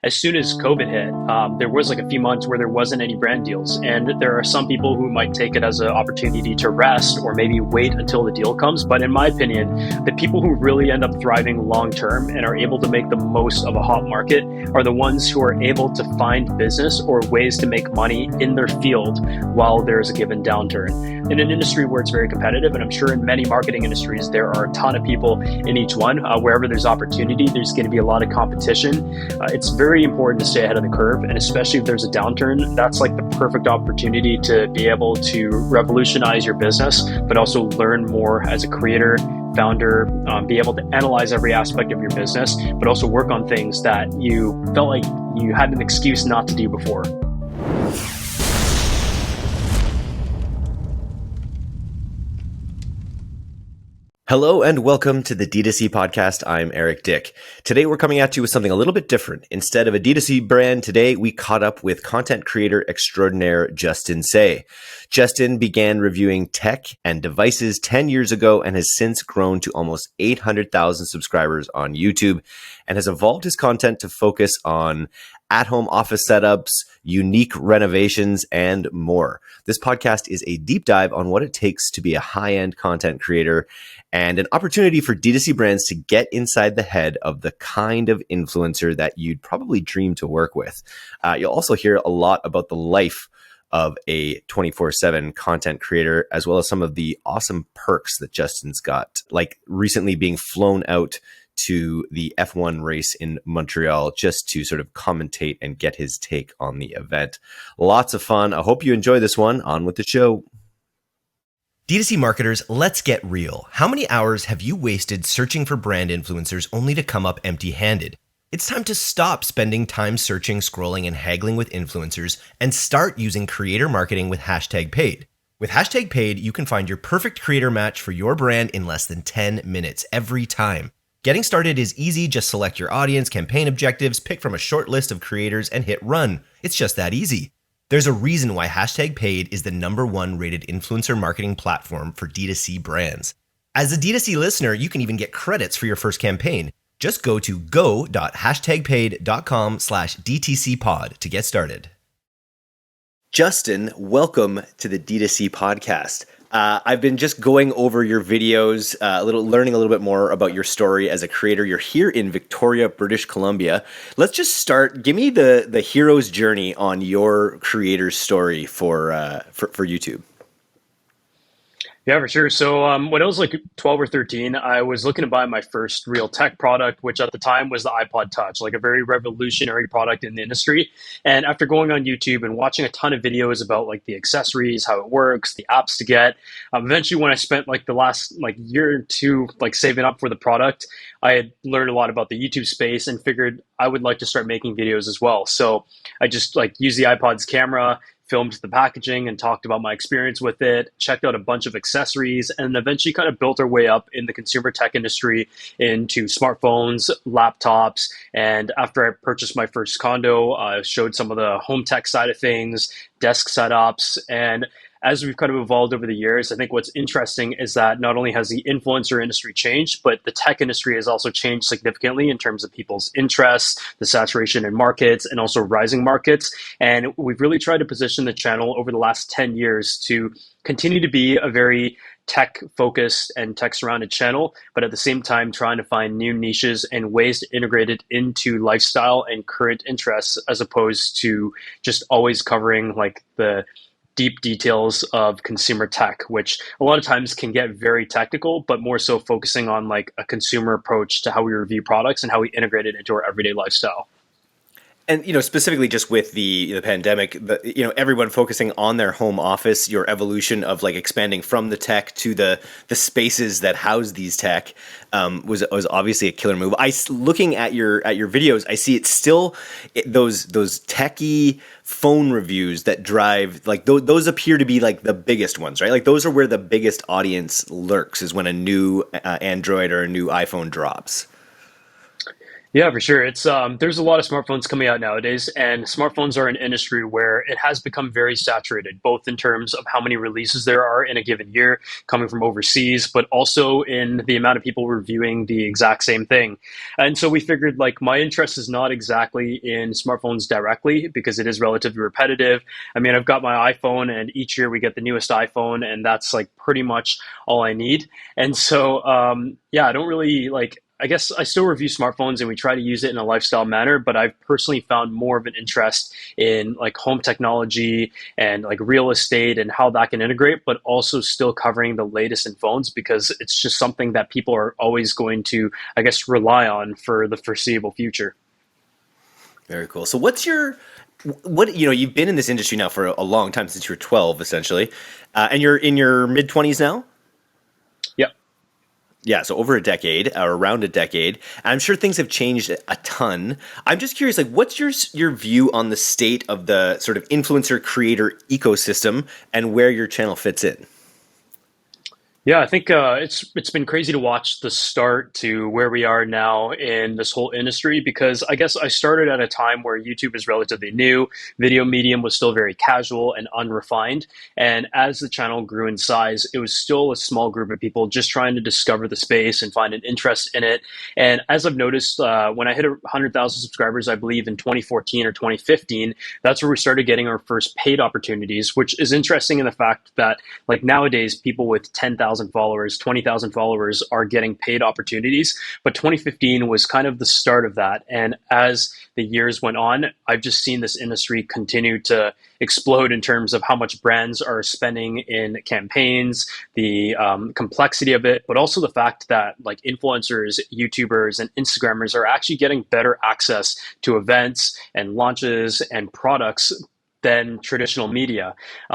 as soon as COVID hit, there was like a few months where there wasn't any brand deals. And there are some people who might take it as an opportunity to rest or maybe wait until the deal comes. But in my opinion, the people who really end up thriving long term and are able to make the most of a hot market are the ones who are able to find business or ways to make money in their field while there's a given downturn. In an industry where it's very competitive, and I'm sure in many marketing industries, there are a ton of people in each one. Wherever there's opportunity, there's going to be a lot of competition. It's very important to stay ahead of the curve, and especially if there's a downturn, that's like the perfect opportunity to be able to revolutionize your business, but also learn more as a creator, founder, be able to analyze every aspect of your business, but also work on things that you felt like you had an excuse not to do before. Hello and welcome to the D2C podcast. I'm Eric Dick. Today we're coming at you with something a little bit different. Instead of a D2C brand, today we caught up with content creator extraordinaire Justin Tse. Justin began reviewing tech and devices 10 years ago and has since grown to almost 800,000 subscribers on YouTube and has evolved his content to focus on at-home office setups, unique renovations, and more. This podcast is a deep dive on what it takes to be a high-end content creator and an opportunity for D2C brands to get inside the head of the kind of influencer that you'd probably dream to work with. You'll also hear a lot about the life of a 24/7 content creator, as well as some of the awesome perks that Justin's got, like recently being flown out to the F1 race in Montreal just to sort of commentate and get his take on the event. Lots of fun. I hope you enjoy this one. On with the show. D2C marketers, let's get real. How many hours have you wasted searching for brand influencers only to come up empty-handed? It's time to stop spending time searching, scrolling, and haggling with influencers and start using creator marketing with #paid. With #paid, you can find your perfect creator match for your brand in less than 10 minutes every time. Getting started is easy. Just select your audience, campaign objectives, pick from a short list of creators, and hit run. It's just that easy. There's a reason why #paid is the #1 rated influencer marketing platform for D2C brands. As a D2C listener, you can even get credits for your first campaign. Just go to go.paid.com/DTCpod to get started. Justin, welcome to the D2C podcast. I've been just going over your videos, learning a little bit more about your story as a creator. You're here in Victoria, British Columbia. Let's just start. Give me the hero's journey on your creator's story for YouTube. Yeah, for sure. So when I was like 12 or 13, I was looking to buy my first real tech product, which at the time was the iPod Touch, like a very revolutionary product in the industry. And after going on YouTube and watching a ton of videos about like the accessories, how it works, the apps to get, eventually when I spent like the last like year or two like saving up for the product, I had learned a lot about the YouTube space and figured I would like to start making videos as well. So I just like used the iPod's camera, filmed the packaging and talked about my experience with it, checked out a bunch of accessories, and eventually kind of built our way up in the consumer tech industry into smartphones, laptops. And after I purchased my first condo, I showed some of the home tech side of things, desk setups. And as we've kind of evolved over the years, I think what's interesting is that not only has the influencer industry changed, but the tech industry has also changed significantly in terms of people's interests, the saturation in markets, and also rising markets. And we've really tried to position the channel over the last 10 years to continue to be a very tech-focused and tech-surrounded channel, but at the same time trying to find new niches and ways to integrate it into lifestyle and current interests, as opposed to just always covering like the deep details of consumer tech, which a lot of times can get very technical, but more so focusing on like a consumer approach to how we review products and how we integrate it into our everyday lifestyle. And, specifically just with the pandemic, everyone focusing on their home office, your evolution of like expanding from the tech to the spaces that house these tech was obviously a killer move. Looking at your videos, I see it's still those techie phone reviews that drive, like those appear to be like the biggest ones, right? Like those are where the biggest audience lurks, is when a new Android or a new iPhone drops. Yeah, for sure. It's there's a lot of smartphones coming out nowadays, and smartphones are an industry where it has become very saturated, both in terms of how many releases there are in a given year coming from overseas, but also in the amount of people reviewing the exact same thing. And so we figured like my interest is not exactly in smartphones directly because it is relatively repetitive. I mean, I've got my iPhone, and each year we get the newest iPhone, and that's like pretty much all I need. And so, yeah, I don't really like. I guess I still review smartphones and we try to use it in a lifestyle manner, but I've personally found more of an interest in like home technology and like real estate and how that can integrate, but also still covering the latest in phones because it's just something that people are always going to, I guess, rely on for the foreseeable future. Very cool. So what you've been in this industry now for a long time, since you were 12 essentially, and you're in your mid 20s now. Yeah. Yeah, so over a decade or around a decade. And I'm sure things have changed a ton. I'm just curious, like, what's your view on the state of the sort of influencer creator ecosystem and where your channel fits in? Yeah, I think it's been crazy to watch the start to where we are now in this whole industry because I guess I started at a time where YouTube is relatively new, video medium was still very casual and unrefined, and as the channel grew in size, it was still a small group of people just trying to discover the space and find an interest in it. And as I've noticed, when I hit 100,000 subscribers, I believe in 2014 or 2015, that's where we started getting our first paid opportunities, which is interesting in the fact that like nowadays, people with 10,000 followers, 20,000 followers are getting paid opportunities. But 2015 was kind of the start of that. And as the years went on, I've just seen this industry continue to explode in terms of how much brands are spending in campaigns, the complexity of it, but also the fact that like influencers, YouTubers, and Instagrammers are actually getting better access to events and launches and products than traditional media.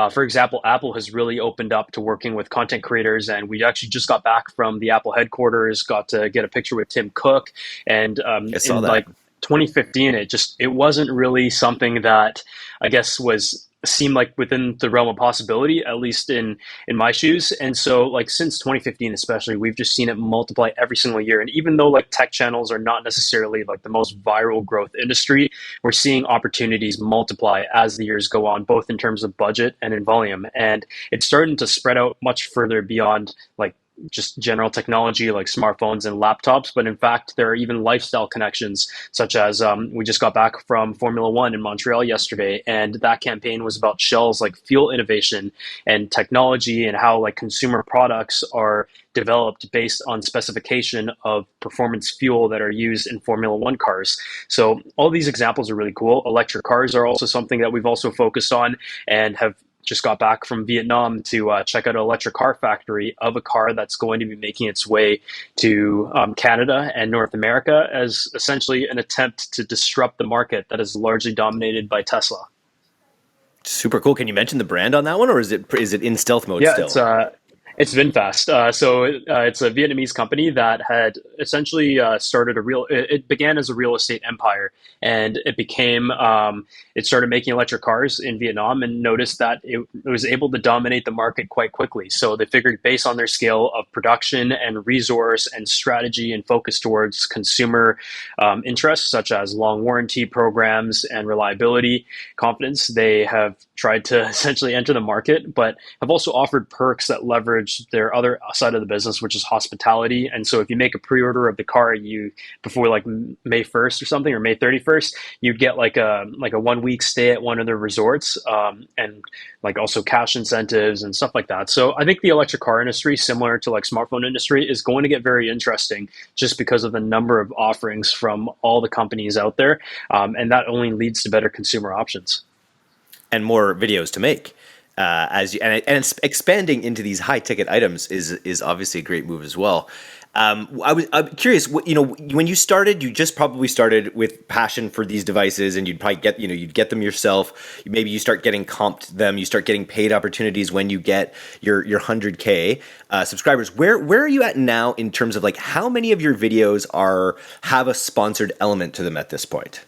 For example, Apple has really opened up to working with content creators, and we actually just got back from the Apple headquarters, got to get a picture with Tim Cook, and I saw in that. like 2015, it wasn't really something that I guess was seemed like within the realm of possibility, at least in my shoes. And so like since 2015 especially, we've just seen it multiply every single year. And even though like tech channels are not necessarily like the most viral growth industry, we're seeing opportunities multiply as the years go on, both in terms of budget and in volume. And it's starting to spread out much further beyond like just general technology like smartphones and laptops, but in fact, there are even lifestyle connections, such as we just got back from Formula One in Montreal yesterday, and that campaign was about Shell's like fuel innovation and technology and how like consumer products are developed based on specification of performance fuel that are used in Formula One cars. So all these examples are really cool. Electric cars are also something that we've also focused on and have just got back from Vietnam to check out an electric car factory of a car that's going to be making its way to Canada and North America as essentially an attempt to disrupt the market that is largely dominated by Tesla. Super cool. Can you mention the brand on that one, or is it in stealth mode Yeah, still? it's VinFast. So it's a Vietnamese company that had essentially started a real. It began as a real estate empire, and it became. It started making electric cars in Vietnam, and noticed that it was able to dominate the market quite quickly. So they figured, based on their scale of production and resource and strategy, and focus towards consumer interests such as long warranty programs and reliability, confidence, they have tried to essentially enter the market, but have also offered perks that leverage their other side of the business, which is hospitality. And so if you make a pre-order of the car, you before like May 1st or something, or May 31st, you'd get like a 1 week stay at one of their resorts, and like also cash incentives and stuff like that. So I think the electric car industry, similar to like smartphone industry, is going to get very interesting just because of the number of offerings from all the companies out there, and that only leads to better consumer options. And more videos to make. And it's expanding into these high ticket items is obviously a great move as well. I'm curious. When you started, you just probably started with passion for these devices, and you'd probably you'd get them yourself. Maybe you start getting comped them. You start getting paid opportunities when you get your 100K subscribers. Where are you at now in terms of like how many of your videos have a sponsored element to them at this point?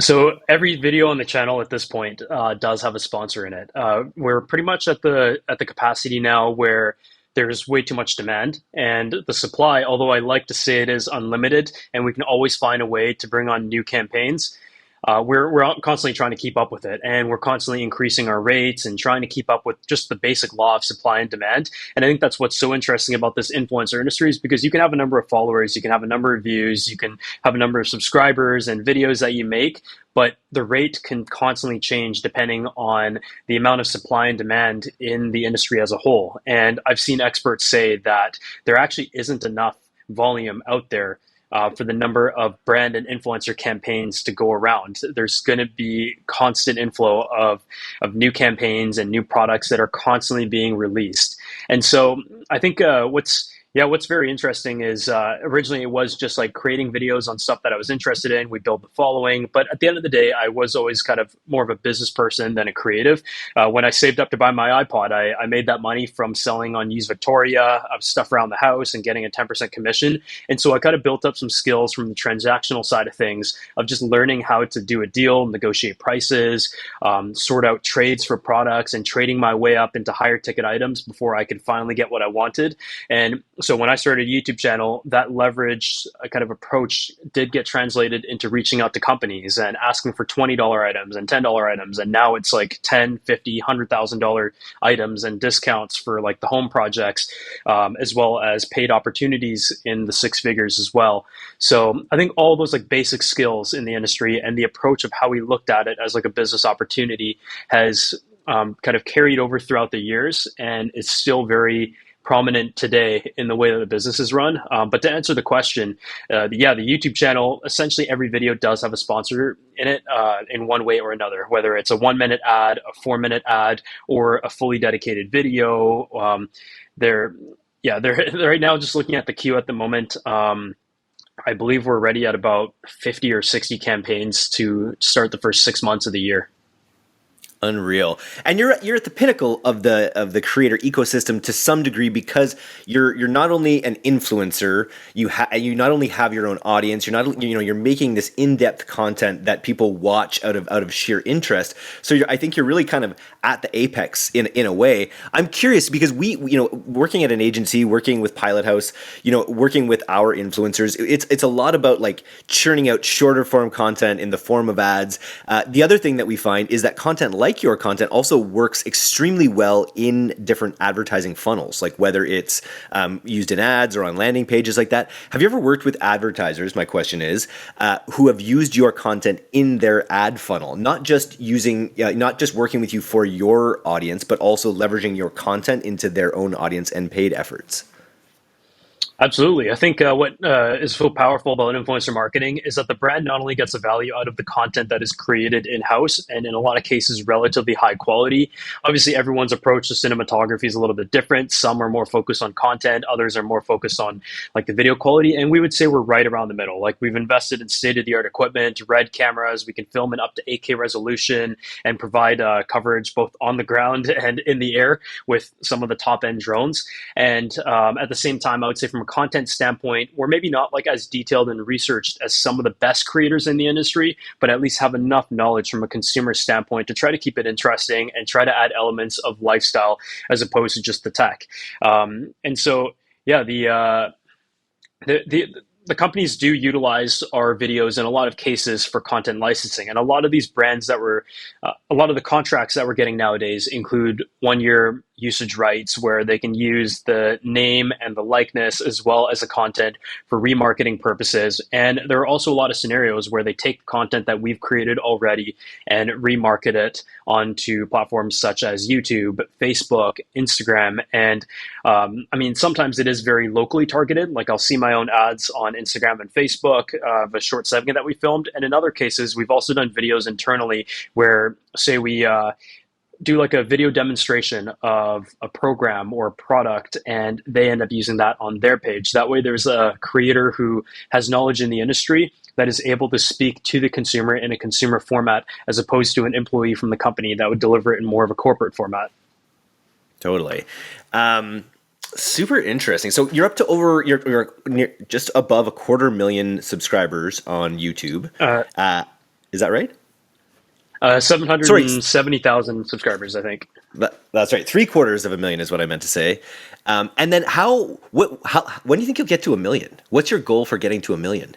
So every video on the channel at this point does have a sponsor in it. We're pretty much at the capacity now where there's way too much demand, and the supply, although I like to say it is unlimited and we can always find a way to bring on new campaigns, we're constantly trying to keep up with it, and we're constantly increasing our rates and trying to keep up with just the basic law of supply and demand. And I think that's what's so interesting about this influencer industry, is because you can have a number of followers, you can have a number of views, you can have a number of subscribers and videos that you make, but the rate can constantly change depending on the amount of supply and demand in the industry as a whole. And I've seen experts say that there actually isn't enough volume out there for the number of brand and influencer campaigns to go around. There's going to be constant inflow of new campaigns and new products that are constantly being released. And so I think what's very interesting is originally it was just like creating videos on stuff that I was interested in. We build the following, but at the end of the day, I was always kind of more of a business person than a creative. When I saved up to buy my iPod, I made that money from selling on Used Victoria of stuff around the house and getting a 10% commission. And so I kind of built up some skills from the transactional side of things, of just learning how to do a deal, negotiate prices, sort out trades for products, and trading my way up into higher ticket items before I could finally get what I wanted. And so when I started a YouTube channel, that leverage kind of approach did get translated into reaching out to companies and asking for $20 items and $10 items. And now it's like 10, 50, $100,000 items and discounts for like the home projects, as well as paid opportunities in the six figures as well. So I think all those like basic skills in the industry and the approach of how we looked at it as like a business opportunity has kind of carried over throughout the years, and it's still very prominent today in the way that the business is run. But to answer the question, the YouTube channel, essentially every video does have a sponsor in it in one way or another, whether it's a 1 minute ad, a 4 minute ad, or a fully dedicated video. They're right now just looking at the queue at the moment. I believe we're ready at about 50 or 60 campaigns to start the first 6 months of the year. Unreal. And you're at the pinnacle of the creator ecosystem to some degree, because you're not only an influencer, you not only have your own audience, you're making this in-depth content that people watch out of sheer interest. So I think you're really kind of at the apex in a way. I'm curious because we working at an agency, working with Pilot House, working with our influencers, it's a lot about like churning out shorter form content in the form of ads. The other thing that we find is that content like your content also works extremely well in different advertising funnels, like whether it's used in ads or on landing pages like that. Have you ever worked with advertisers, my question is, who have used your content in their ad funnel, not just working with you for your audience, but also leveraging your content into their own audience and paid efforts? Absolutely. I think what is so powerful about influencer marketing is that the brand not only gets the value out of the content that is created in-house, and in a lot of cases, relatively high quality. Obviously, everyone's approach to cinematography is a little bit different. Some are more focused on content, others are more focused on like the video quality. And we would say we're right around the middle. Like we've invested in state-of-the-art equipment, red cameras, we can film in up to 8K resolution and provide coverage both on the ground and in the air with some of the top-end drones. And at the same time, I would say from a content standpoint, we're maybe not like as detailed and researched as some of the best creators in the industry, but at least have enough knowledge from a consumer standpoint to try to keep it interesting and try to add elements of lifestyle as opposed to just the tech. And so, yeah, the companies do utilize our videos in a lot of cases for content licensing. And a lot of these brands a lot of the contracts that we're getting nowadays include 1 year usage rights where they can use the name and the likeness as well as the content for remarketing purposes. And there are also a lot of scenarios where they take content that we've created already and remarket it onto platforms such as YouTube, Facebook, Instagram. And sometimes it is very locally targeted. Like I'll see my own ads on Instagram and Facebook of a short segment that we filmed. And in other cases, we've also done videos internally where, say, we do like a video demonstration of a program or a product, and they end up using that on their page. That way there's a creator who has knowledge in the industry that is able to speak to the consumer in a consumer format, as opposed to an employee from the company that would deliver it in more of a corporate format. Totally. Super interesting. So you're up to you're just above 250,000 subscribers on YouTube. Is that right? 770,000 subscribers, I think. That's right. 3/4 of a million is what I meant to say. And then when do you think you'll get to a million? What's your goal for getting to a million?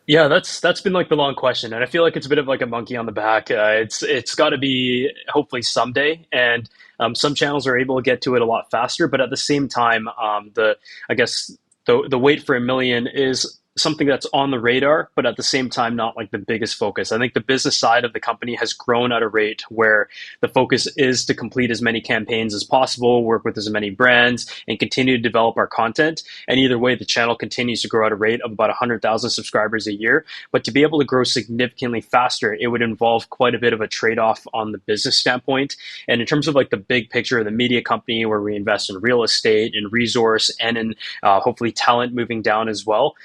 Yeah, that's been like the long question, and I feel like it's a bit of like a monkey on the back. It's got to be hopefully someday, and some channels are able to get to it a lot faster. But at the same time, the I guess the wait for a million is something that's on the radar, but at the same time, not like the biggest focus. I think the business side of the company has grown at a rate where the focus is to complete as many campaigns as possible, work with as many brands, and continue to develop our content. And either way, the channel continues to grow at a rate of about 100,000 subscribers a year. But to be able to grow significantly faster, it would involve quite a bit of a trade off on the business standpoint. And in terms of like the big picture of the media company, where we invest in real estate, in resource, and in hopefully talent moving down as well,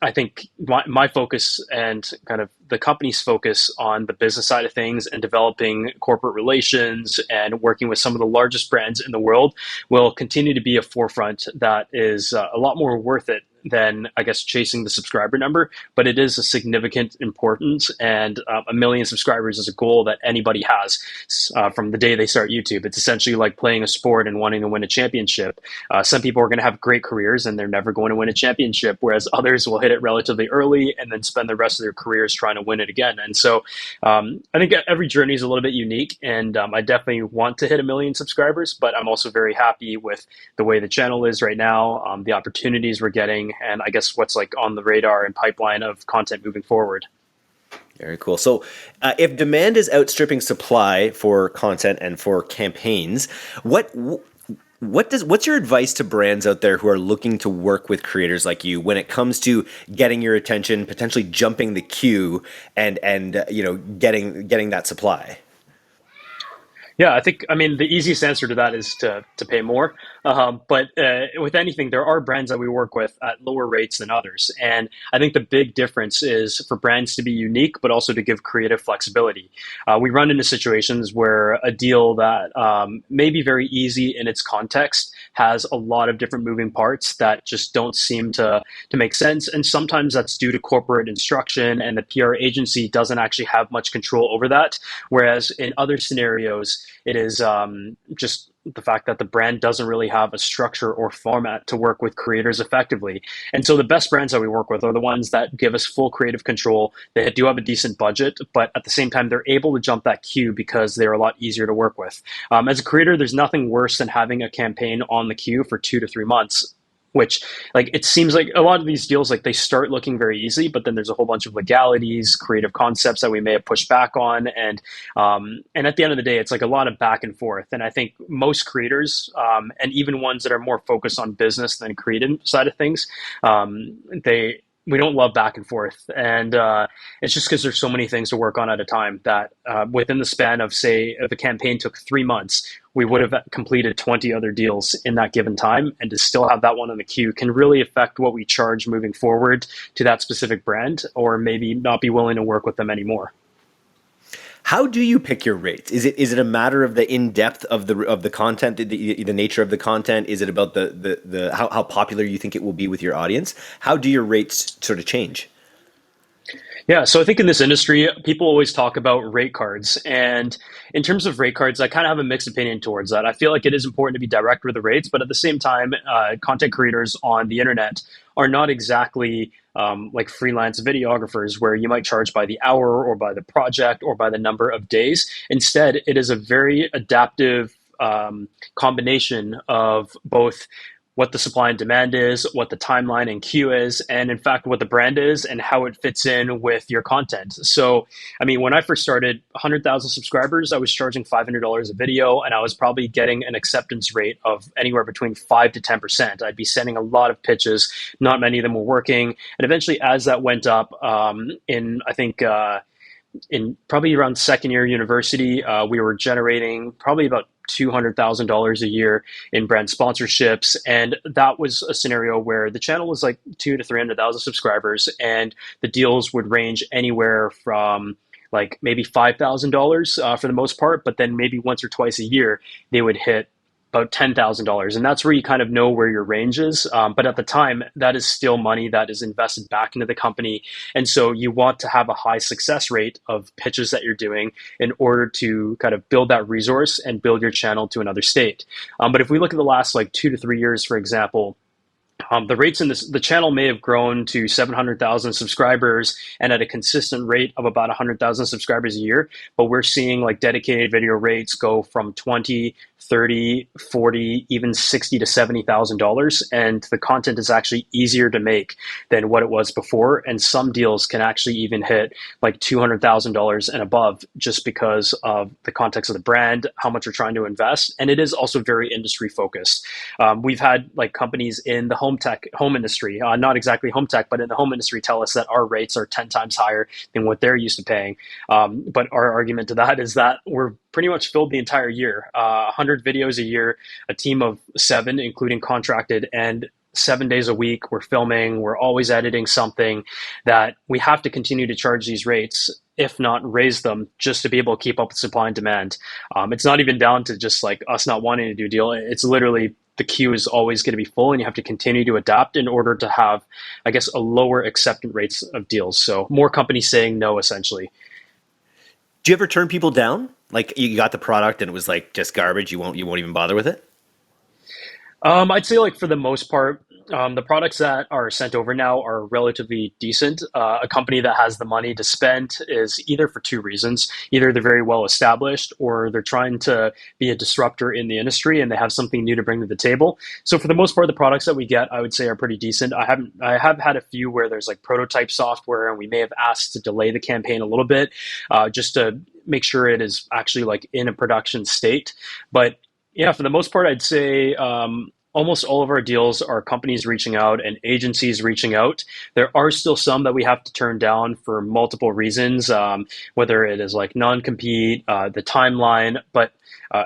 I think my focus and kind of the company's focus on the business side of things and developing corporate relations and working with some of the largest brands in the world will continue to be a forefront that is a lot more worth it than I guess chasing the subscriber number, but it is a significant importance. And a million subscribers is a goal that anybody has from the day they start YouTube. It's essentially like playing a sport and wanting to win a championship. Some people are going to have great careers and they're never going to win a championship, whereas others will hit it relatively early and then spend the rest of their careers trying to win it again. And so I think every journey is a little bit unique, and I definitely want to hit a million subscribers, but I'm also very happy with the way the channel is right now, the opportunities we're getting, and I guess what's like on the radar and pipeline of content moving forward. Very cool. So, if demand is outstripping supply for content and for campaigns, what what's your advice to brands out there who are looking to work with creators like you when it comes to getting your attention, potentially jumping the queue, and getting that supply? Yeah, I mean, the easiest answer to that is to pay more. But with anything, there are brands that we work with at lower rates than others. And I think the big difference is for brands to be unique, but also to give creative flexibility. We run into situations where a deal that may be very easy in its context has a lot of different moving parts that just don't seem to make sense. And sometimes that's due to corporate instruction, and the PR agency doesn't actually have much control over that. Whereas in other scenarios, it is just the fact that the brand doesn't really have a structure or format to work with creators effectively. And so the best brands that we work with are the ones that give us full creative control. They do have a decent budget, but at the same time, they're able to jump that queue because they're a lot easier to work with. As a creator, there's nothing worse than having a campaign on the queue for 2 to 3 months, which like it seems like a lot of these deals like they start looking very easy, but then there's a whole bunch of legalities, creative concepts that we may have pushed back on, and at the end of the day, it's like a lot of back and forth. And I think most creators, and even ones that are more focused on business than creative side of things, they we don't love back and forth, and it's just because there's so many things to work on at a time that within the span of, say, if a campaign took 3 months, we would have completed 20 other deals in that given time, and to still have that one on the queue can really affect what we charge moving forward to that specific brand, or maybe not be willing to work with them anymore. How do you pick your rates? Is it a matter of the in depth of the content, the nature of the content? Is it about the how popular you think it will be with your audience? How do your rates sort of change? Yeah, so I think in this industry, people always talk about rate cards. And in terms of rate cards, I kind of have a mixed opinion towards that. I feel like it is important to be direct with the rates, but at the same time, content creators on the internet are not exactly like freelance videographers where you might charge by the hour or by the project or by the number of days. Instead, it is a very adaptive combination of both what the supply and demand is, what the timeline and queue is, and in fact, what the brand is and how it fits in with your content. So, I mean, when I first started 100,000 subscribers, I was charging $500 a video, and I was probably getting an acceptance rate of anywhere between 5 to 10%. I'd be sending a lot of pitches, not many of them were working. And eventually, as that went up, I think, in probably around second year university, we were generating probably about $200,000 a year in brand sponsorships. And that was a scenario where the channel was like 2 to 300,000 subscribers, and the deals would range anywhere from like maybe $5,000 for the most part, but then maybe once or twice a year, they would hit about $10,000. And that's where you kind of know where your range is. But at the time, that is still money that is invested back into the company. And so you want to have a high success rate of pitches that you're doing in order to kind of build that resource and build your channel to another state. But if we look at the last like 2 to 3 years, for example, the rates in the channel may have grown to 700,000 subscribers and at a consistent rate of about 100,000 subscribers a year. But we're seeing like dedicated video rates go from 20, 30, 40, even 60 to $70,000. And the content is actually easier to make than what it was before. And some deals can actually even hit like $200,000 and above just because of the context of the brand, how much you're trying to invest. And it is also very industry focused. We've had like companies in the home industry, not exactly home tech, but in the home industry tell us that our rates are 10 times higher than what they're used to paying. But our argument to that is that we're pretty much filled the entire year, 100 videos a year, a team of 7, including contracted, and 7 days a week. We're filming, we're always editing something that we have to continue to charge these rates, if not raise them, just to be able to keep up with supply and demand. It's not even down to just like us not wanting to do a deal. It's literally the queue is always going to be full and you have to continue to adapt in order to have, I guess, a lower acceptance rates of deals. So more companies saying no, essentially. Do you ever turn people down? Like you got the product and it was like just garbage. You won't even bother with it. I'd say like for the most part, the products that are sent over now are relatively decent. A company that has the money to spend is either for 2 reasons. Either they're very well established or they're trying to be a disruptor in the industry and they have something new to bring to the table. So for the most part, the products that we get, I would say are pretty decent. I have had a few where there's like prototype software and we may have asked to delay the campaign a little bit, just to make sure it is actually like in a production state. But yeah, for the most part, I'd say almost all of our deals are companies reaching out and agencies reaching out. There are still some that we have to turn down for multiple reasons, whether it is like non-compete, the timeline. But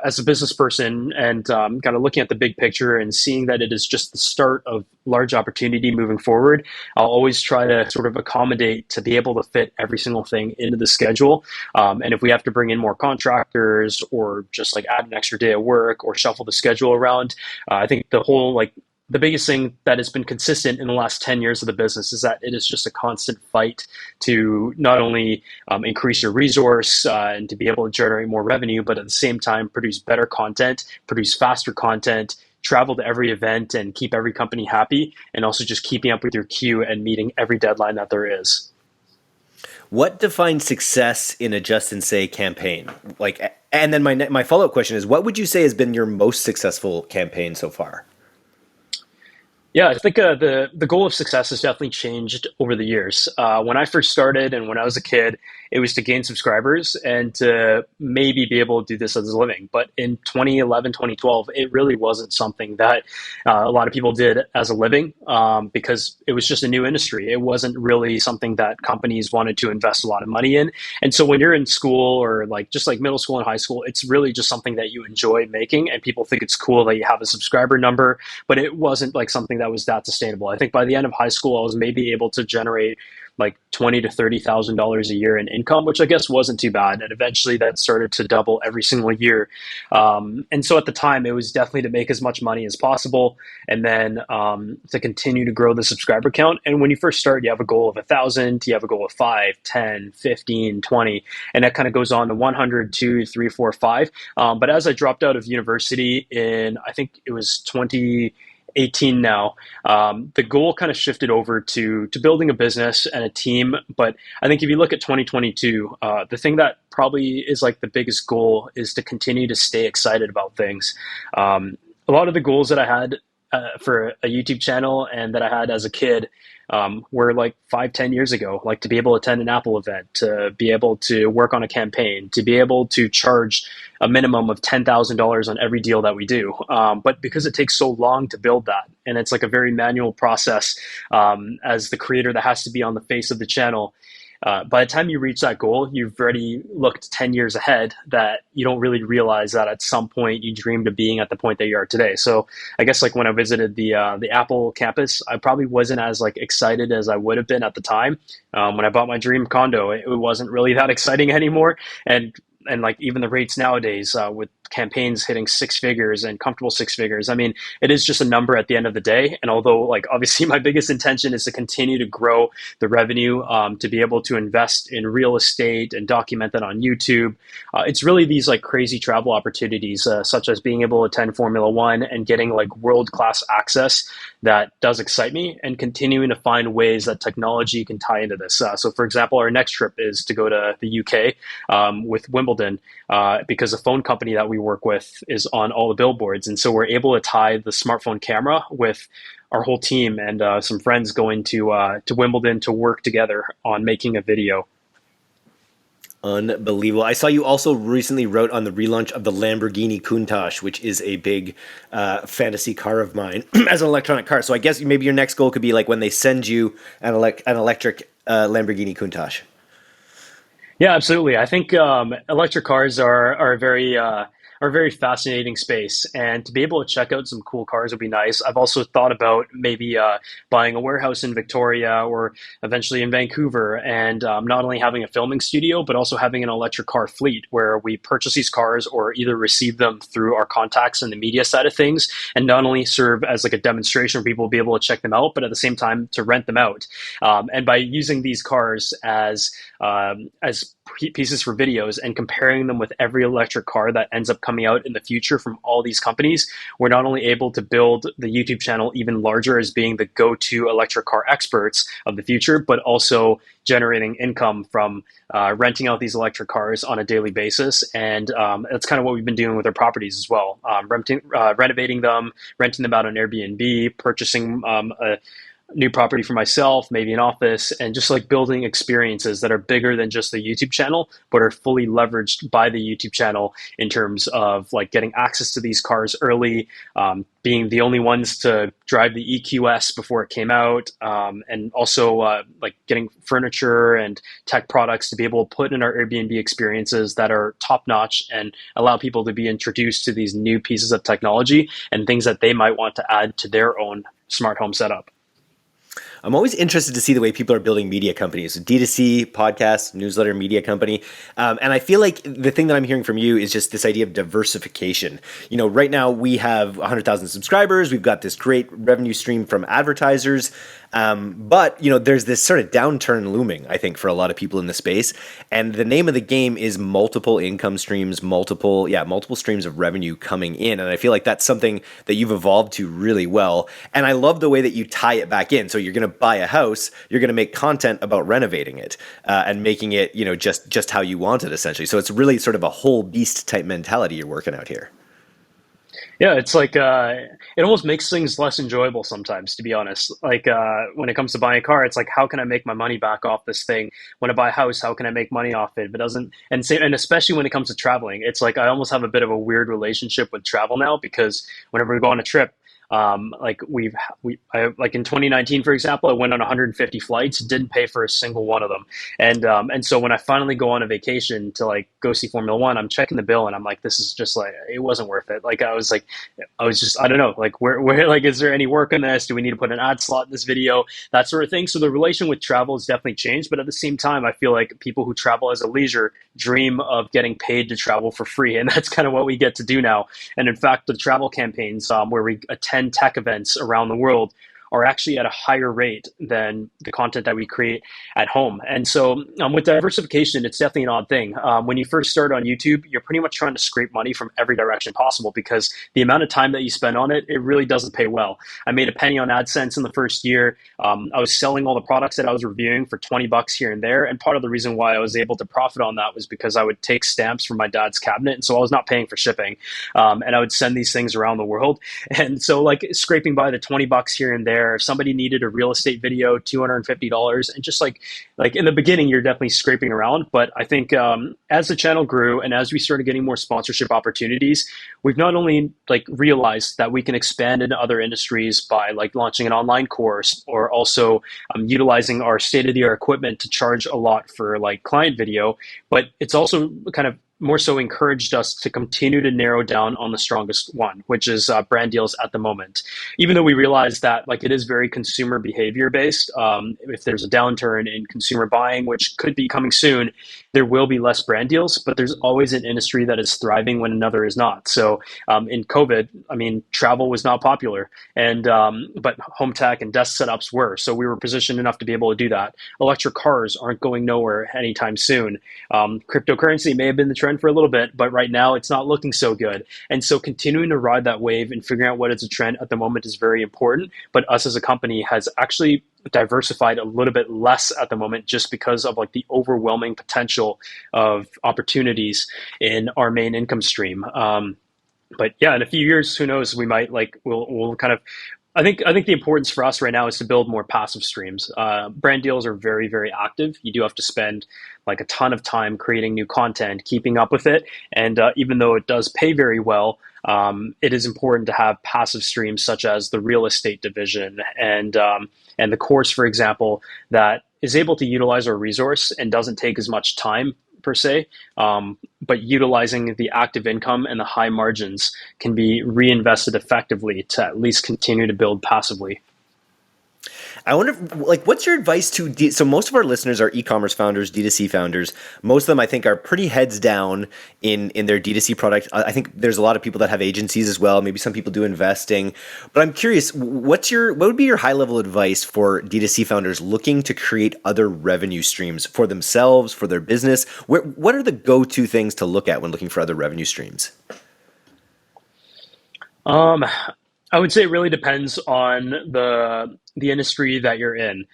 as a business person and kind of looking at the big picture and seeing that it is just the start of large opportunity moving forward, I'll always try to sort of accommodate to be able to fit every single thing into the schedule. And if we have to bring in more contractors or just like add an extra day of work or shuffle the schedule around, I think the biggest thing that has been consistent in the last 10 years of the business is that it is just a constant fight to not only increase your resource and to be able to generate more revenue, but at the same time, produce better content, produce faster content, travel to every event and keep every company happy, and also just keeping up with your queue and meeting every deadline that there is. What defines success in a Justin Tse campaign? Like, and then my follow-up question is, what would you say has been your most successful campaign so far? Yeah, I think the goal of success has definitely changed over the years. When I first started and when I was a kid, it was to gain subscribers and to maybe be able to do this as a living. But in 2011, 2012, it really wasn't something that a lot of people did as a living because it was just a new industry. It wasn't really something that companies wanted to invest a lot of money in. And so when you're in school or like just like middle school and high school, it's really just something that you enjoy making and people think it's cool that you have a subscriber number, but it wasn't like something that was that sustainable. I think by the end of high school, I was maybe able to generate like $20,000 to $30,000 a year in income, which I guess wasn't too bad. And eventually that started to double every single year. And so at the time, it was definitely to make as much money as possible and then to continue to grow the subscriber count. And when you first start, you have a goal of 1,000, you have a goal of 5, 10, 15, 20, and that kind of goes on to 100, 2, 3, 4, 5. But as I dropped out of university in, I think it was 2018 now, the goal kind of shifted over to building a business and a team. But I think if you look at 2022, the thing that probably is like the biggest goal is to continue to stay excited about things. A lot of the goals that I had for a YouTube channel and that I had as a kid were like 5, 10 years ago, like to be able to attend an Apple event, to be able to work on a campaign, to be able to charge a minimum of $10,000 on every deal that we do. But because it takes so long to build that, and it's like a very manual process as the creator that has to be on the face of the channel, by the time you reach that goal, you've already looked 10 years ahead that you don't really realize that at some point you dreamed of being at the point that you are today. So I guess like when I visited the Apple campus, I probably wasn't as like excited as I would have been at the time. When I bought my dream condo, it wasn't really that exciting anymore. And like even the rates nowadays with campaigns hitting six figures and comfortable six figures. I mean, it is just a number at the end of the day. And although, like, obviously, my biggest intention is to continue to grow the revenue, to be able to invest in real estate and document that on YouTube. It's really these like crazy travel opportunities, such as being able to attend Formula One and getting like world class access that does excite me, and continuing to find ways that technology can tie into this. So, for example, our next trip is to go to the UK, with Wimbledon, because the phone company that we work with is on all the billboards. And so we're able to tie the smartphone camera with our whole team and some friends going to Wimbledon to work together on making a video. Unbelievable. I saw you also recently wrote on the relaunch of the Lamborghini Countach, which is a big fantasy car of mine as an electronic car. So I guess maybe your next goal could be like when they send you an electric Lamborghini Countach. Yeah, absolutely. I think electric cars are a very fascinating space, and to be able to check out some cool cars would be nice. I've also thought about maybe buying a warehouse in Victoria or eventually in Vancouver, and not only having a filming studio, but also having an electric car fleet where we purchase these cars or either receive them through our contacts in the media side of things, and not only serve as like a demonstration for people to be able to check them out, but at the same time to rent them out. And by using these cars as pieces for videos and comparing them with every electric car that ends up coming out in the future from all these companies, we're not only able to build the YouTube channel even larger as being the go-to electric car experts of the future, but also generating income from renting out these electric cars on a daily basis. And that's kind of what we've been doing with our properties as well. Renovating them, renting them out on Airbnb, purchasing a new property for myself, maybe an office, and just like building experiences that are bigger than just the YouTube channel, but are fully leveraged by the YouTube channel in terms of like getting access to these cars early, being the only ones to drive the EQS before it came out, and also like getting furniture and tech products to be able to put in our Airbnb experiences that are top notch and allow people to be introduced to these new pieces of technology and things that they might want to add to their own smart home setup. I'm always interested to see the way people are building media companies, D2C, podcast, newsletter, media company. And I feel like the thing that I'm hearing from you is just this idea of diversification. You know, right now we have 100,000 subscribers. We've got this great revenue stream from advertisers. But, you know, there's this sort of downturn looming, I think, for a lot of people in the space. And the name of the game is multiple income streams, multiple streams of revenue coming in. And I feel like that's something that you've evolved to really well. And I love the way that you tie it back in. So you're going to buy a house, you're going to make content about renovating it, and making it, you know, just how you want it, essentially. So it's really sort of a whole beast type mentality you're working out here. Yeah, it's like it almost makes things less enjoyable sometimes, to be honest. Like when it comes to buying a car, it's like, how can I make my money back off this thing? When I buy a house, how can I make money off it? If it doesn't, and especially when it comes to traveling, it's like I almost have a bit of a weird relationship with travel now, because whenever we go on a trip, like in 2019, for example, I went on 150 flights, didn't pay for a single one of them. And so when I finally go on a vacation to like go see Formula One, I'm checking the bill and I'm like, this is just like, it wasn't worth it. Like, I was just, I don't know, like where, like, is there any work on this? Do we need to put an ad slot in this video? That sort of thing. So the relation with travel has definitely changed. But at the same time, I feel like people who travel as a leisure dream of getting paid to travel for free. And that's kind of what we get to do now. And in fact, the travel campaigns, where we attend tech events around the world, are actually at a higher rate than the content that we create at home. And so with diversification, it's definitely an odd thing. When you first start on YouTube, you're pretty much trying to scrape money from every direction possible, because the amount of time that you spend on it, it really doesn't pay well. I made a penny on AdSense in the first year. I was selling all the products that I was reviewing for $20 here and there. And part of the reason why I was able to profit on that was because I would take stamps from my dad's cabinet. And so I was not paying for shipping. And I would send these things around the world. And so like scraping by the $20 here and there, if somebody needed a real estate video, $250, and just like in the beginning, you're definitely scraping around. But I think as the channel grew and as we started getting more sponsorship opportunities, we've not only like realized that we can expand into other industries by like launching an online course, or also utilizing our state-of-the-art equipment to charge a lot for like client video, but it's also kind of more so encouraged us to continue to narrow down on the strongest one, which is brand deals at the moment. Even though we realize that like it is very consumer behavior based. If there's a downturn in consumer buying, which could be coming soon, there will be less brand deals. But there's always an industry that is thriving when another is not. So in COVID, I mean, travel was not popular, and but home tech and desk setups were. So we were positioned enough to be able to do that. Electric cars aren't going nowhere anytime soon. Cryptocurrency may have been the trend for a little bit, but right now it's not looking so good. And so continuing to ride that wave and figuring out what is a trend at the moment is very important. But us as a company has actually diversified a little bit less at the moment just because of like the overwhelming potential of opportunities in our main income stream. But yeah, in a few years, who knows? We might like we'll kind of. I think the importance for us right now is to build more passive streams. Brand deals are very very active. You do have to spend like a ton of time creating new content, keeping up with it, and even though it does pay very well, it is important to have passive streams such as the real estate division and the course, for example, that is able to utilize our resource and doesn't take as much time per se, but utilizing the active income and the high margins can be reinvested effectively to at least continue to build passively. I wonder, like, what's your advice to so most of our listeners are e-commerce founders, D2C founders. Most of them, I think, are pretty heads down in their D2C product. I think there's a lot of people that have agencies as well. Maybe some people do investing. But I'm curious, what would be your high level advice for D2C founders looking to create other revenue streams for themselves, for their business? What are the go-to things to look at when looking for other revenue streams? Um, I would say it really depends on the industry that you're in.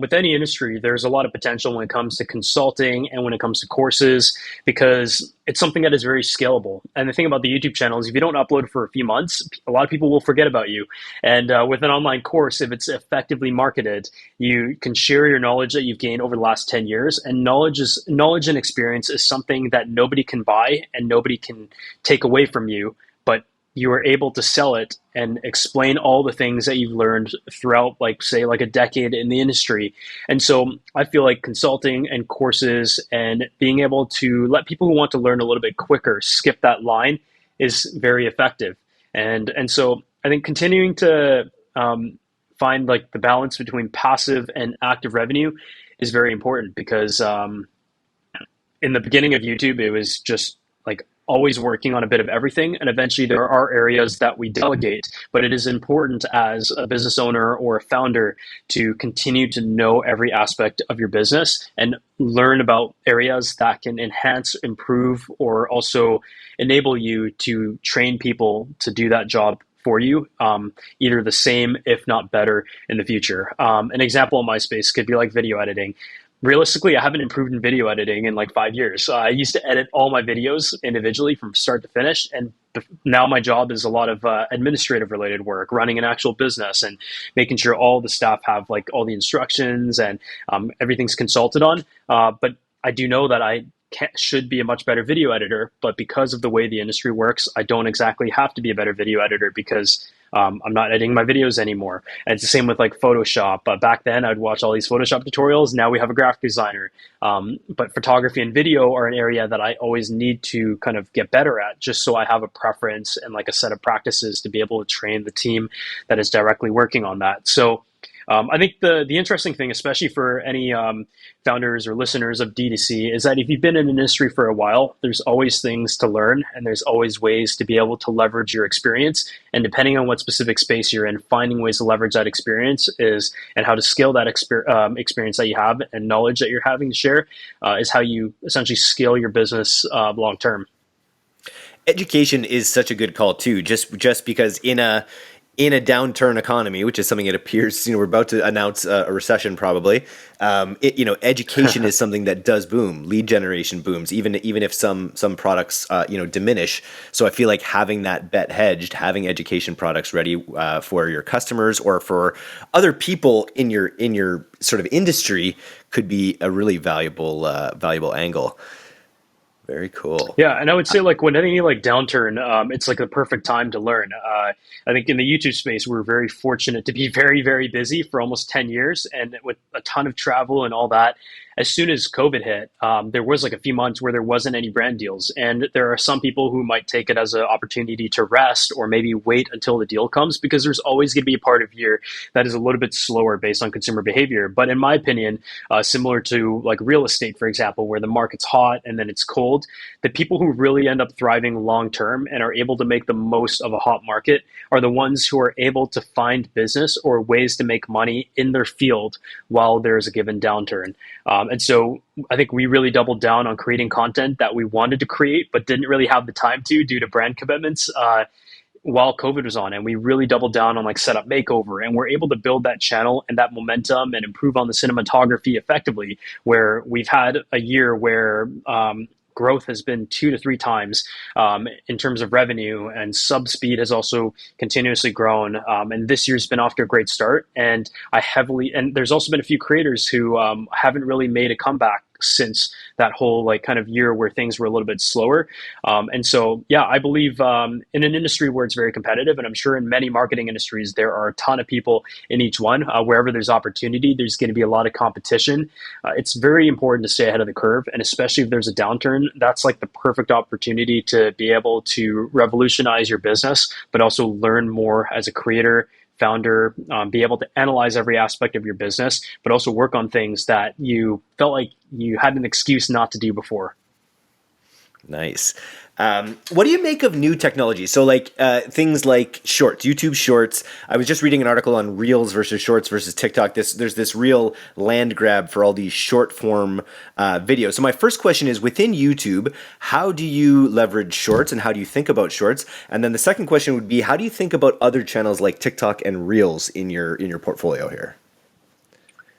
With any industry, there's a lot of potential when it comes to consulting and when it comes to courses because it's something that is very scalable. And the thing about the YouTube channel is if you don't upload for a few months, a lot of people will forget about you. And with an online course, if it's effectively marketed, you can share your knowledge that you've gained over the last 10 years. And knowledge and experience is something that nobody can buy and nobody can take away from you. But you are able to sell it and explain all the things that you've learned throughout, like, say, like a decade in the industry. And so I feel like consulting and courses and being able to let people who want to learn a little bit quicker skip that line is very effective. And so I think continuing to find like the balance between passive and active revenue is very important because in the beginning of YouTube, it was just like always working on a bit of everything. And eventually there are areas that we delegate, but it is important as a business owner or a founder to continue to know every aspect of your business and learn about areas that can enhance, improve, or also enable you to train people to do that job for you, either the same, if not better in the future. An example in my space could be like video editing. Realistically, I haven't improved in video editing in like 5 years. I used to edit all my videos individually from start to finish. And now my job is a lot of administrative related work, running an actual business and making sure all the staff have like all the instructions and everything's consulted on. But I do know that I should be a much better video editor, but because of the way the industry works, I don't exactly have to be a better video editor because I'm not editing my videos anymore. And it's the same with like Photoshop. Back then, I'd watch all these Photoshop tutorials. Now we have a graphic designer. But photography and video are an area that I always need to kind of get better at, just so I have a preference and like a set of practices to be able to train the team that is directly working on that. So I think the interesting thing, especially for any founders or listeners of D2C, is that if you've been in an industry for a while, there's always things to learn and there's always ways to be able to leverage your experience. And depending on what specific space you're in, finding ways to leverage that experience is, and how to scale that experience that you have and knowledge that you're having to share is how you essentially scale your business long term. Education is such a good call too, just because in a downturn economy, which is something it appears, we're about to announce a recession probably. Education is something that does boom. Lead generation booms, even if some products diminish. So I feel like having that bet hedged, having education products ready for your customers or for other people in your sort of industry could be a really valuable angle. Very cool. Yeah, and I would say like when any like downturn, it's like the perfect time to learn. I think in the YouTube space, we're very fortunate to be very, very busy for almost 10 years and with a ton of travel and all that. as soon as COVID hit, there was like a few months where there wasn't any brand deals. And there are some people who might take it as an opportunity to rest or maybe wait until the deal comes, because there's always going to be a part of year that is a little bit slower based on consumer behavior. But in my opinion, similar to like real estate, for example, where the market's hot and then it's cold, the people who really end up thriving long term and are able to make the most of a hot market are the ones who are able to find business or ways to make money in their field while there's a given downturn. And so I think we really doubled down on creating content that we wanted to create, but didn't really have the time to due to brand commitments. While COVID was on, and we really doubled down on like setup makeover, and we're able to build that channel and that momentum and improve on the cinematography effectively, where we've had a year where growth has been 2 to 3 times in terms of revenue, and sub speed has also continuously grown. And this year's been off to a great start. And and there's also been a few creators who haven't really made a comeback since that whole like kind of year where things were a little bit slower. And so, yeah, I believe in an industry where it's very competitive, and I'm sure in many marketing industries, there are a ton of people in each one. Wherever there's opportunity, there's going to be a lot of competition. It's very important to stay ahead of the curve. And especially if there's a downturn, that's like the perfect opportunity to be able to revolutionize your business, but also learn more as a creator, founder, be able to analyze every aspect of your business, but also work on things that you felt like you had an excuse not to do before. Nice. What do you make of new technology? So like things like shorts, YouTube shorts. I was just reading an article on Reels versus Shorts versus TikTok. There's this real land grab for all these short form videos. So my first question is, within YouTube, how do you leverage shorts and how do you think about shorts? And then the second question would be, how do you think about other channels like TikTok and Reels in your portfolio here?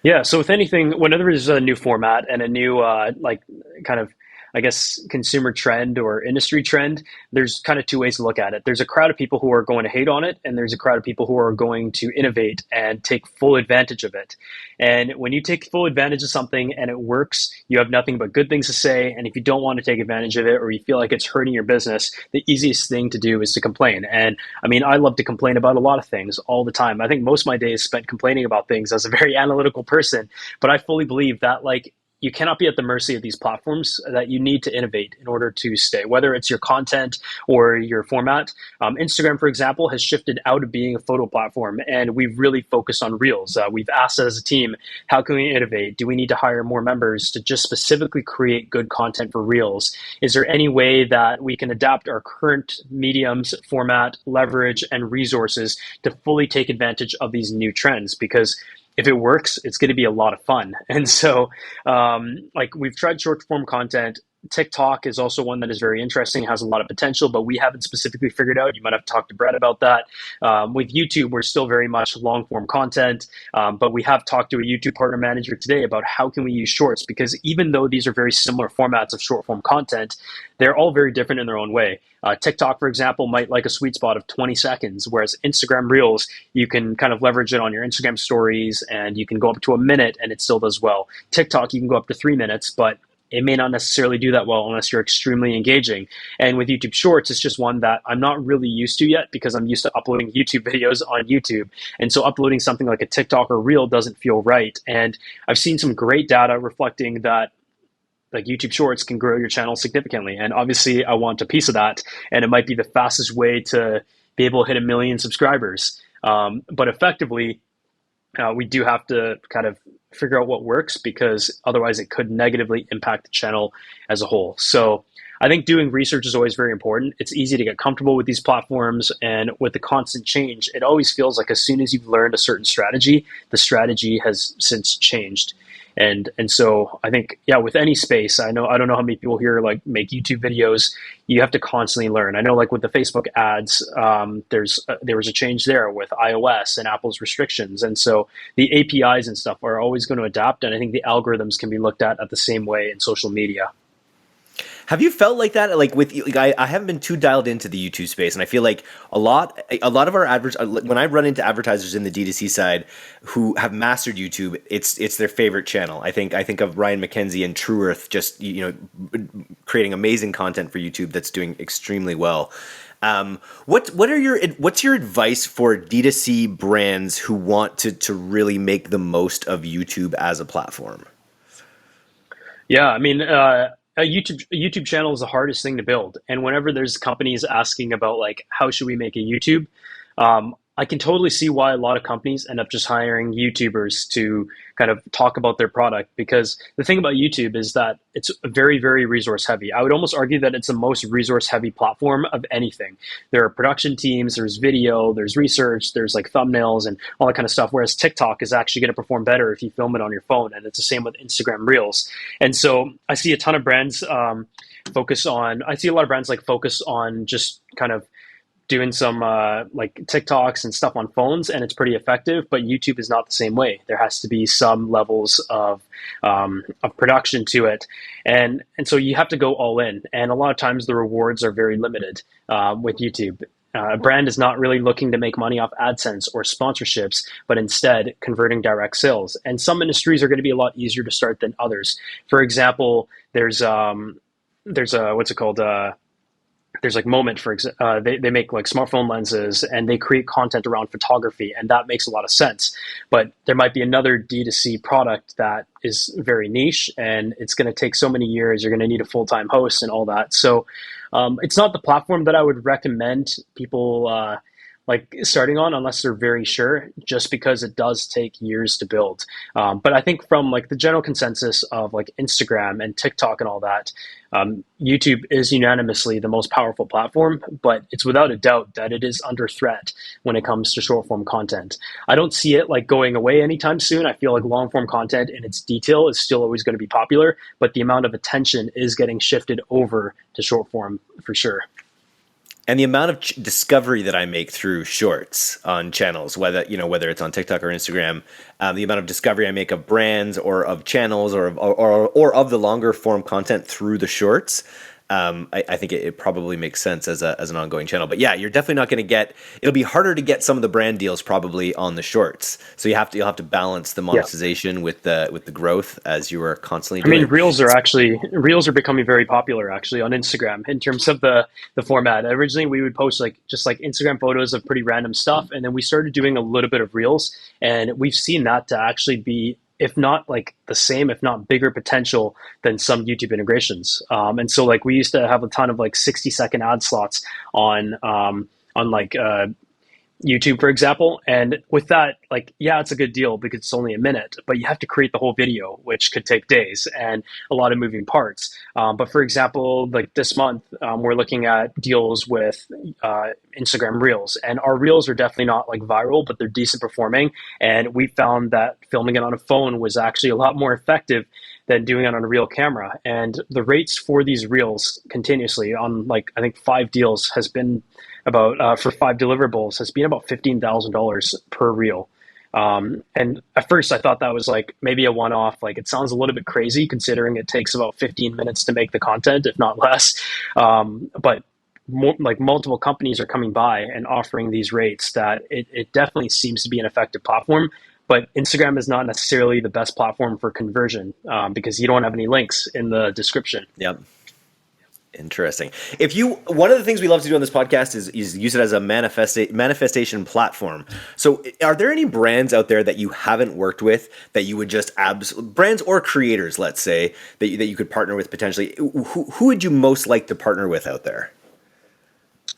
Yeah. So with anything, whenever there's a new format and a new like kind of, I guess, consumer trend or industry trend, there's kind of two ways to look at it. There's a crowd of people who are going to hate on it, and there's a crowd of people who are going to innovate and take full advantage of it. And when you take full advantage of something and it works, you have nothing but good things to say. And if you don't want to take advantage of it, or you feel like it's hurting your business, the easiest thing to do is to complain. And I mean, I love to complain about a lot of things all the time. I think most of my day is spent complaining about things as a very analytical person, but I fully believe that like you cannot be at the mercy of these platforms, that you need to innovate in order to stay, whether it's your content or your format. Instagram, for example, has shifted out of being a photo platform, and we've really focused on Reels. We've asked as a team, how can we innovate? Do we need to hire more members to just specifically create good content for Reels? Is there any way that we can adapt our current mediums, format, leverage, and resources to fully take advantage of these new trends? Because if it works, it's going to be a lot of fun. And so, like we've tried short form content. TikTok is also one that is very interesting, has a lot of potential, but we haven't specifically figured out. You might have to talk to Brett about that. With YouTube, we're still very much long form content, but we have talked to a YouTube partner manager today about how can we use shorts, because even though these are very similar formats of short form content, they're all very different in their own way. TikTok, for example, might like a sweet spot of 20 seconds, whereas Instagram Reels, you can kind of leverage it on your Instagram stories, and you can go up to a minute and it still does well. TikTok, you can go up to 3 minutes, but it may not necessarily do that well unless you're extremely engaging. And with YouTube Shorts, it's just one that I'm not really used to yet, because I'm used to uploading YouTube videos on YouTube. And so uploading something like a TikTok or Reel doesn't feel right. And I've seen some great data reflecting that like YouTube Shorts can grow your channel significantly. And obviously I want a piece of that. And it might be the fastest way to be able to hit 1 million subscribers. But effectively, we do have to kind of figure out what works, because otherwise it could negatively impact the channel as a whole. So I think doing research is always very important. It's easy to get comfortable with these platforms, and with the constant change, it always feels like as soon as you've learned a certain strategy, the strategy has since changed. And so I think, yeah, with any space, I don't know how many people here like make YouTube videos. You have to constantly learn. I know like with the Facebook ads, there was a change there with iOS and Apple's restrictions. And so the APIs and stuff are always going to adapt. And I think the algorithms can be looked at the same way in social media. Have you felt like that? Like with like I haven't been too dialed into the YouTube space, and I feel like a lot of our when I run into advertisers in the D2C side who have mastered YouTube, it's their favorite channel. I think of Ryan McKenzie and True Earth, just creating amazing content for YouTube that's doing extremely well. What's your advice for D2C brands who want to really make the most of YouTube as a platform? Yeah, I mean, a YouTube channel is the hardest thing to build, and whenever there's companies asking about like how should we make a YouTube, I can totally see why a lot of companies end up just hiring YouTubers to kind of talk about their product. Because the thing about YouTube is that it's very, very resource heavy. I would almost argue that it's the most resource heavy platform of anything. There are production teams, there's video, there's research, there's like thumbnails and all that kind of stuff. Whereas TikTok is actually going to perform better if you film it on your phone, and it's the same with Instagram Reels. And so I see a ton of brands focus on. I see a lot of brands like focus on just kind of doing some like TikToks and stuff on phones, and it's pretty effective. But YouTube is not the same way. There has to be some levels of production to it, and so you have to go all in. And a lot of times the rewards are very limited with YouTube. A brand is not really looking to make money off AdSense or sponsorships, but instead converting direct sales. And some industries are going to be a lot easier to start than others. For example, there's a what's it called? There's like Moment for they make like smartphone lenses and they create content around photography, and that makes a lot of sense. But there might be another D2C product that is very niche, and it's going to take so many years. You're going to need a full-time host and all that. So it's not the platform that I would recommend people like starting on unless they're very sure, just because it does take years to build. But I think from like the general consensus of like Instagram and TikTok and all that, YouTube is unanimously the most powerful platform, but it's without a doubt that it is under threat when it comes to short form content. I don't see it like going away anytime soon. I feel like long form content in its detail is still always going to be popular, but the amount of attention is getting shifted over to short form for sure. And the amount of discovery that I make through shorts on channels, whether it's on TikTok or Instagram, the amount of discovery I make of brands or of channels or of the longer form content through the shorts, I think it probably makes sense as an ongoing channel. But yeah, you're definitely not going to get. It'll be harder to get some of the brand deals probably on the shorts. So you'll have to balance the Yeah. monetization with the growth as you are constantly I mean, doing. reels are becoming very popular actually on Instagram in terms of the format. Originally, we would post like just like Instagram photos of pretty random stuff, and then we started doing a little bit of reels, and we've seen that to actually be, if not like the same, if not bigger potential than some YouTube integrations. And so like we used to have a ton of like 60-second ad slots on like YouTube, for example. And with that, like, yeah, it's a good deal because it's only a minute, but you have to create the whole video, which could take days and a lot of moving parts. But for example, like this month, we're looking at deals with Instagram Reels, and our Reels are definitely not like viral, but they're decent performing. And we found that filming it on a phone was actually a lot more effective than doing it on a real camera. And the rates for these Reels continuously on like, I think 5 deals has been about for 5 deliverables has been about $15,000 per reel. And at first I thought that was like maybe a one-off. Like it sounds a little bit crazy considering it takes about 15 minutes to make the content, if not less. But like multiple companies are coming by and offering these rates that it definitely seems to be an effective platform. But Instagram is not necessarily the best platform for conversion because you don't have any links in the description. Yep. Interesting. One of the things we love to do on this podcast is use it as a manifestation platform. So are there any brands out there that you haven't worked with that you would just brands or creators, let's say, that you could partner with potentially? Who would you most like to partner with out there?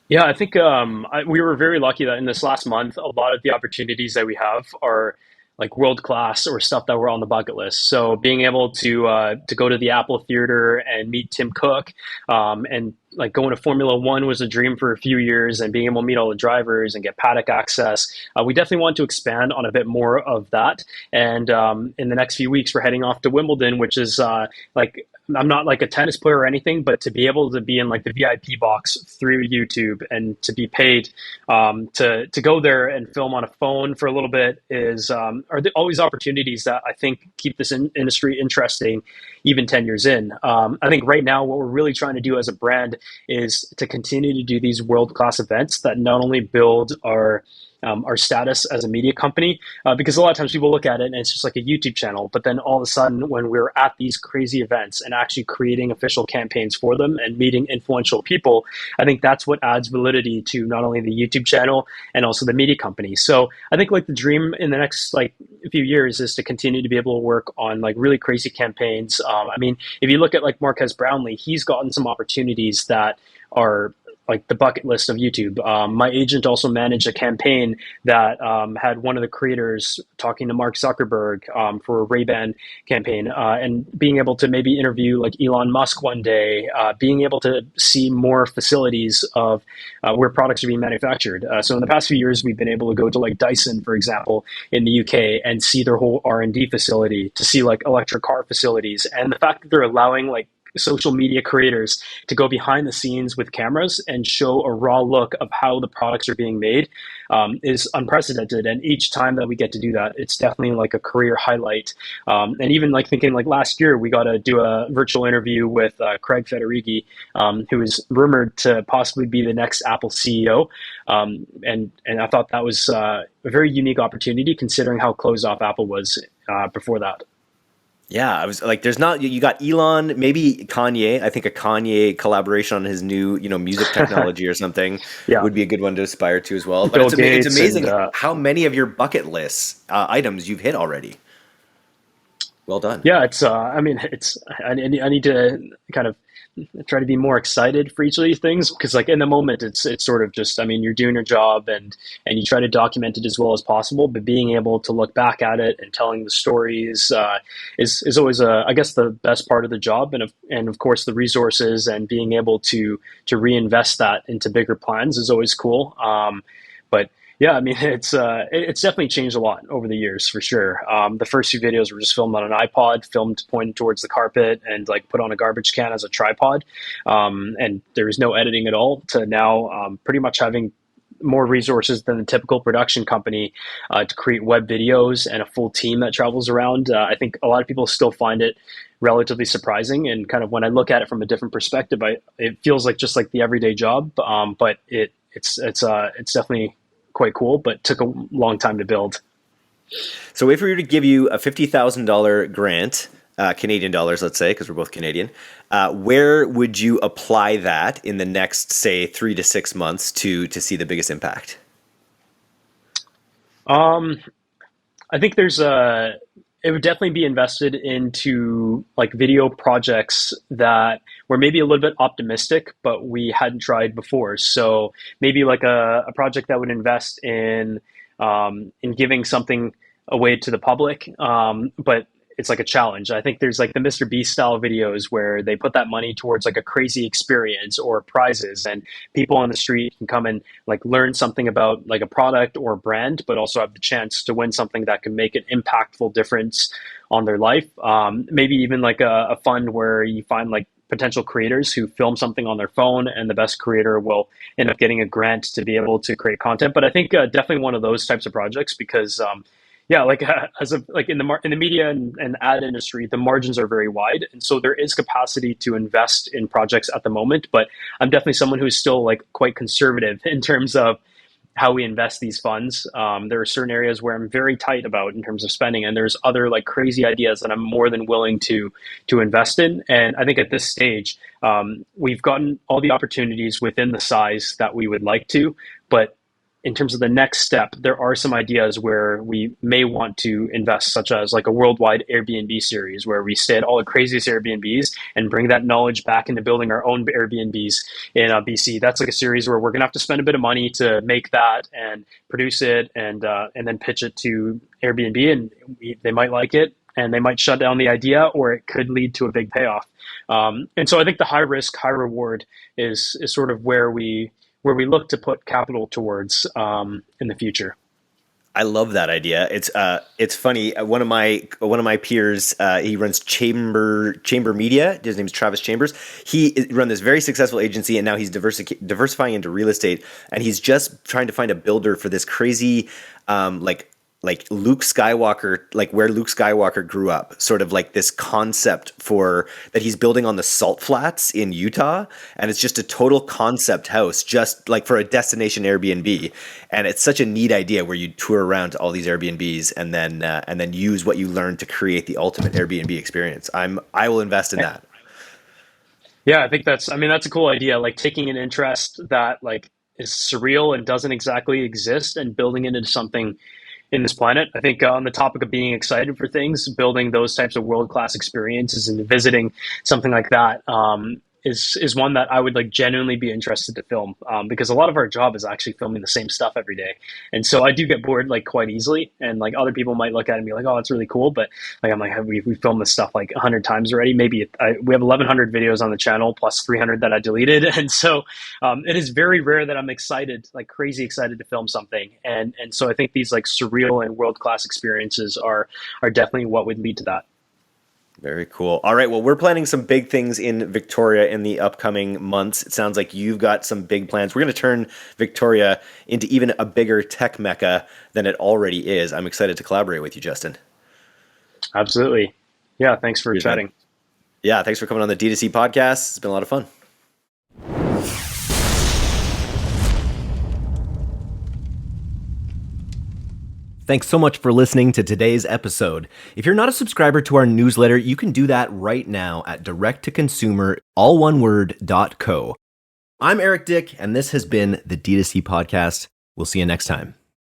Yeah, I think we were very lucky that in this last month, a lot of the opportunities that we have are like world class or stuff that were on the bucket list. So being able to go to the Apple Theater and meet Tim Cook, and like going to Formula One was a dream for a few years, and being able to meet all the drivers and get paddock access. We definitely want to expand on a bit more of that. And in the next few weeks, we're heading off to Wimbledon, which is like I'm not like a tennis player or anything, but to be able to be in like the VIP box through YouTube and to be paid to go there and film on a phone for a little bit are always opportunities that I think keep this industry interesting, even 10 years in. I think right now what we're really trying to do as a brand is to continue to do these world class events that not only build our our status as a media company, because a lot of times people look at it and it's just like a YouTube channel, but then all of a sudden when we're at these crazy events and actually creating official campaigns for them and meeting influential people, I think that's what adds validity to not only the YouTube channel and also the media company. So I think like the dream in the next like few years is to continue to be able to work on like really crazy campaigns. I mean, if you look at like Marquez Brownlee, he's gotten some opportunities that are like the bucket list of YouTube. My agent also managed a campaign that had one of the creators talking to Mark Zuckerberg for a Ray-Ban campaign, and being able to maybe interview like Elon Musk one day, being able to see more facilities of where products are being manufactured. So in the past few years, we've been able to go to like Dyson, for example, in the UK and see their whole R&D facility, to see like electric car facilities. And the fact that they're allowing like social media creators to go behind the scenes with cameras and show a raw look of how the products are being made is unprecedented. And each time that we get to do that, it's definitely like a career highlight. And even like thinking like last year, we got to do a virtual interview with Craig Federighi, who is rumored to possibly be the next Apple CEO. And I thought that was a very unique opportunity considering how closed off Apple was before that. Yeah, I was like, there's not, you got Elon, maybe Kanye. I think a Kanye collaboration on his new, music technology or something Yeah, would be a good one to aspire to as well. But Bill it's Gates and amazing how many of your bucket list items you've hit already. Well done. yeah, it's. I mean, it's. I need to kind of try to be more excited for each of these things because, like, in the moment, it's sort of just. I mean, you're doing your job and you try to document it as well as possible. But being able to look back at it and telling the stories is always I guess the best part of the job. And of course the resources and being able to reinvest that into bigger plans is always cool. But yeah, I mean, it's definitely changed a lot over the years for sure. The first few videos were just filmed on an iPod, filmed pointed towards the carpet, and like put on a garbage can as a tripod, and there was no editing at all. To now, pretty much having more resources than the typical production company to create web videos and a full team that travels around. I think a lot of people still find it relatively surprising, and kind of when I look at it from a different perspective, it feels like just like the everyday job, but it's definitely quite cool, but took a long time to build. So if we were to give you a $50,000 grant, Canadian dollars, let's say, because we're both Canadian, where would you apply that in the next, say, 3 to 6 months to see the biggest impact? Um, I think it would definitely be invested into like video projects that were maybe a little bit optimistic, but we hadn't tried before. So maybe like a project that would invest in giving something away to the public, but it's like a challenge. I think there's like the Mr. Beast style videos where they put that money towards like a crazy experience or prizes, and people on the street can come and like learn something about like a product or a brand, but also have the chance to win something that can make an impactful difference on their life. Maybe even like a fund where you find like potential creators who film something on their phone, and the best creator will end up getting a grant to be able to create content. But I think definitely one of those types of projects because yeah, like as of like in the media and ad industry, the margins are very wide, and so there is capacity to invest in projects at the moment. But I'm definitely someone who's still like quite conservative in terms of how we invest these funds. There are certain areas where I'm very tight about in terms of spending, and there's other like crazy ideas that I'm more than willing to invest in. And I think at this stage, we've gotten all the opportunities within the size that we would like to, but in terms of the next step, there are some ideas where we may want to invest, such as like a worldwide Airbnb series where we stay at all the craziest Airbnbs and bring that knowledge back into building our own Airbnbs in BC. That's like a series where we're going to have to spend a bit of money to make that and produce it and then pitch it to Airbnb, and they might like it and they might shut down the idea, or it could lead to a big payoff. And so I think the high risk, high reward is sort of where we look to put capital towards in the future. I love that idea. It's funny. One of my peers, he runs Chamber Media. His name is Travis Chambers. He run this very successful agency, and now he's diversifying into real estate. And he's just trying to find a builder for this crazy, like like Luke Skywalker, like where Luke Skywalker grew up, sort of like this concept for that he's building on the salt flats in Utah. And it's just a total concept house, just like for a destination Airbnb. And it's such a neat idea where you tour around to all these Airbnbs and then use what you learn to create the ultimate Airbnb experience. I will invest in that. Yeah, I think that's a cool idea. Like taking an interest that like is surreal and doesn't exactly exist and building it into something in this planet. I think on the topic of being excited for things, building those types of world class experiences and visiting something like that is one that I would like genuinely be interested to film because a lot of our job is actually filming the same stuff every day, and so I do get bored like quite easily. And like other people might look at it and be like, "Oh, it's really cool," but like I'm like, we filmed this stuff like 100 times already. Maybe we have 1,100 videos on the channel plus 300 that I deleted, and so it is very rare that I'm excited, like crazy excited to film something. And so I think these like surreal and world class experiences are definitely what would lead to that. Very cool. All right. Well, we're planning some big things in Victoria in the upcoming months. It sounds like you've got some big plans. We're going to turn Victoria into even a bigger tech mecca than it already is. I'm excited to collaborate with you, Justin. Absolutely. Yeah. Thanks for Cheers, man. chatting. Yeah. Thanks for coming on the D2C podcast. It's been a lot of fun. Thanks so much for listening to today's episode. If you're not a subscriber to our newsletter, you can do that right now at direct-to-consumer, all one word, .co. I'm Eric Dick, and this has been the D2C podcast. We'll see you next time.